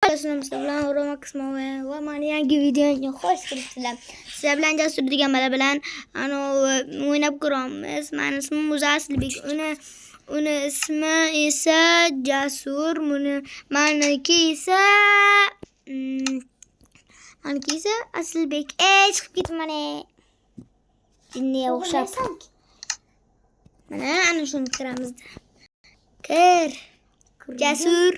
Sizlar bilan Roma Qismova va meni yangi videoga xush kelibsizlar. Sizlar bilan Jasur degan bala bilan o'ynab ko'ramiz. Meni ismim Muzasilbek. Uni ismi esa Jasur. Meniki esa Asilbek. Chiqib ketmani. Jinniga o'xshab. Mana ana shuni kiramiz. Kir. Jasur.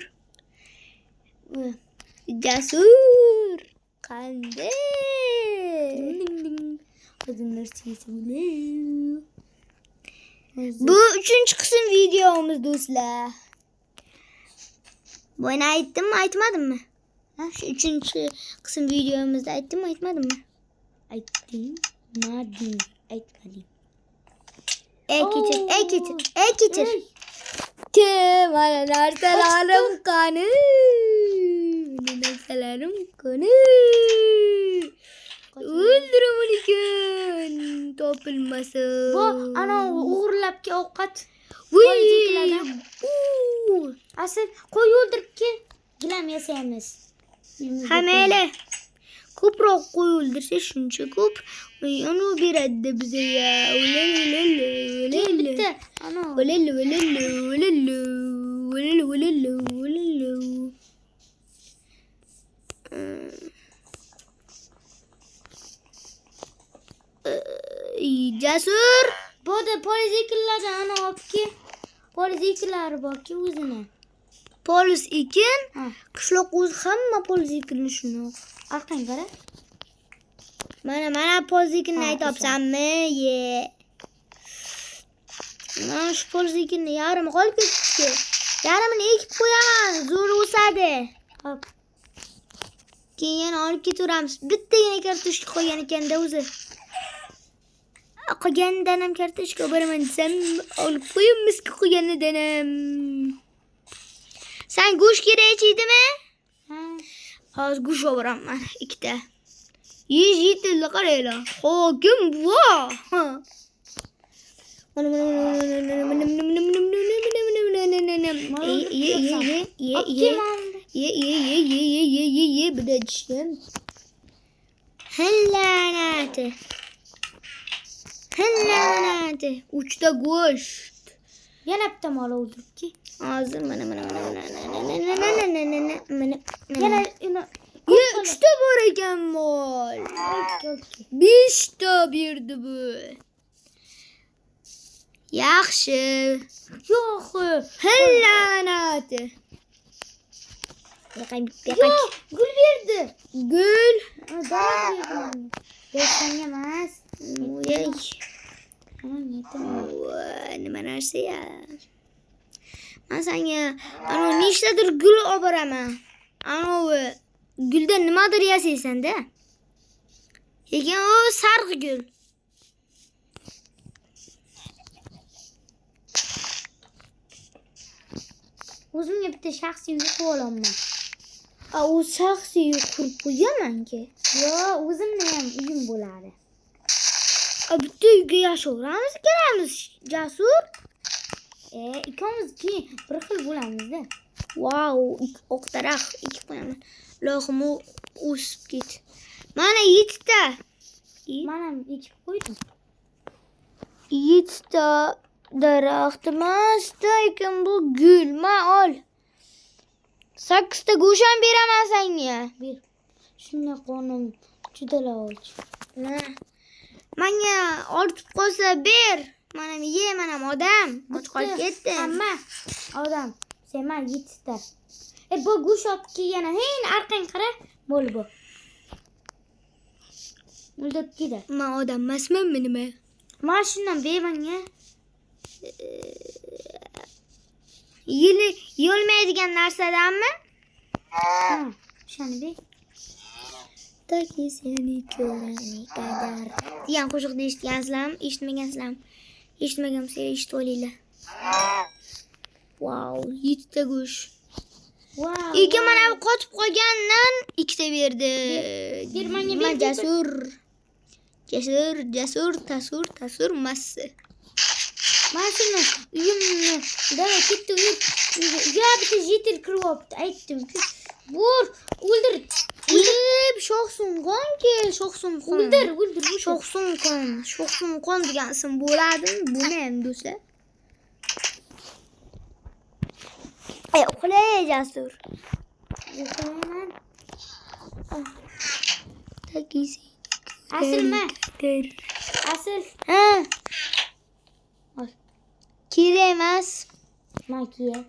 Jasur. Qanday? Bu 3-chi qism videomiz do'stlar. Buni aytdimmi, aytmadimmi? Ha, shu 3-chi qism videomizda aytdimmi, aytmadimmi? Aytdim, aytmadim. Kechir. Mana narsalarim qani. O'ldiraman ekan. Topilmasa. Bu ana o'g'irlabki ovqat. Asl qo'y o'ldiribki gilam yasaymiz. Ha mayli. Ko'proq qo'y o'ldirsa shuncha ko'p uni beradi bizga. Bitta ana Jasur. Bo'da poliziklardan ana olibki poliziklar borki o'zini. Polis ekin, qishloq o'zi hamma polis ekinni shuni. Arqang qara. Mana polis ekinni aytibsanmi? Ye. Mana shu polis ekinni yarimi qolib ketdi. Yarimini ekib qo'yaman, zo'r o'sadi. Hop. Keyin olib ketaveramiz. Bittagina kartoshka qo'ygan ekanda o'zi. Qolganidan ham kartoshka beraman desam, olib qo'yamiz qolganidan ham. Sen go'sht kerak eydimi? Ha. Hozir go'sht oliraman ikkita. Yetildi qaranglar. Hokim buva. Ye bilajim. Hallanati. 3ta go'sht. Yana bitta mol o'ldiribki. Hozir mana. Yana 3ta bor ekan mol. 5ta berdi bu. Yaxshi. Yo'q. Hallanati. Yo'q, gul berdi. Gul. Daraxt berdi. Yo'qanga emas. Voy. Nima narsa ya? Men senga ana nechtadir gul olib boraman. Ana guldan nimadir yasaysan-da. Lekin u sariq gul. O'zimga bitta shaxsiy uy qurib olaman. U shaxsiy uy qurib qo'yaman-ki. Yo'q, o'zimni ham uyim bo'ladi. Bitta uyga yashayveramiz, kelamiz. Jasur. Ikkimiz keyin bir xil bo'lamiz-da. Wow, oq daraxt ekib qo'yaman. Lo'qim o'sib ketdi. Mana 7ta. Men ham ekib qo'ydim. 7ta daraxt emas, lekin bu gul. Men ol. 8ta go'sht ham beraman senga. Ber. Shunday qonim juda olch. Menga ortib qolsa ber. Mana ye, mana odam. Och qolib ketdi. Hamma odam. Sen men 7ta. Bu go'sht olib kelgani, hen arqang qara. Bo'l bu. O'ldirib ketdi. Men odam emasmanmi nima? Mana shundan ber menga. Yolmaydigan narsadanmi? Shuni ber. Taki seni ko'rani qadar. Degan qo'shiqni eshitgansizlarmi? Eshitmagansizlarmi? Eshitmagansiz, eshitib olinglar. Wow, 7ta go'sht. Wow. Ikki mana bu qotib qolgandan 2ta berdi. Bir menga ber. Jasur massi. Mana shuni uyimni dala ketdi uyga bitta jetil kirib olibdi. Aytdim-ku, Vur. Öldür. Shohsunqon kel, Shohsunqon. Öldür. Shohsunqon degansin bo'ladimi? Bu ne endi do'stlar? Uxlay Jasur. Uxlayman. Takisi. Asilma. Asil. Ha, Ol. kir emas. Makiye.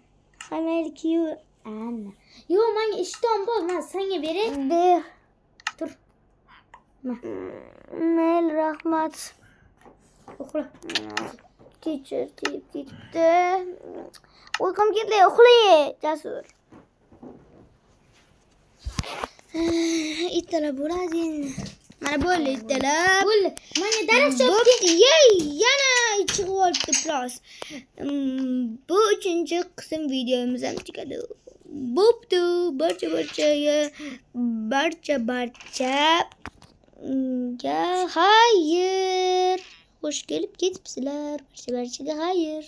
Hamel kiyu. Anna. Yo, menga ishton bor. Men senga beray. Ber. Tur. Mel rahmat. Uxla. Teacher ketdi. Uyqum keldi, uxlay Jasur. Ittalab bo'ladi endi. Mana bo'ldi ittalab. Bo'ldi. Menga daraxt chop. Bo'pti, yey, yana chiqib olibdi plus. Bu 3-chi qism videomiz ham tugadi. Bo'pti, barchaga xayr. Xush kelib ketibsizlar. Barchaga xayr.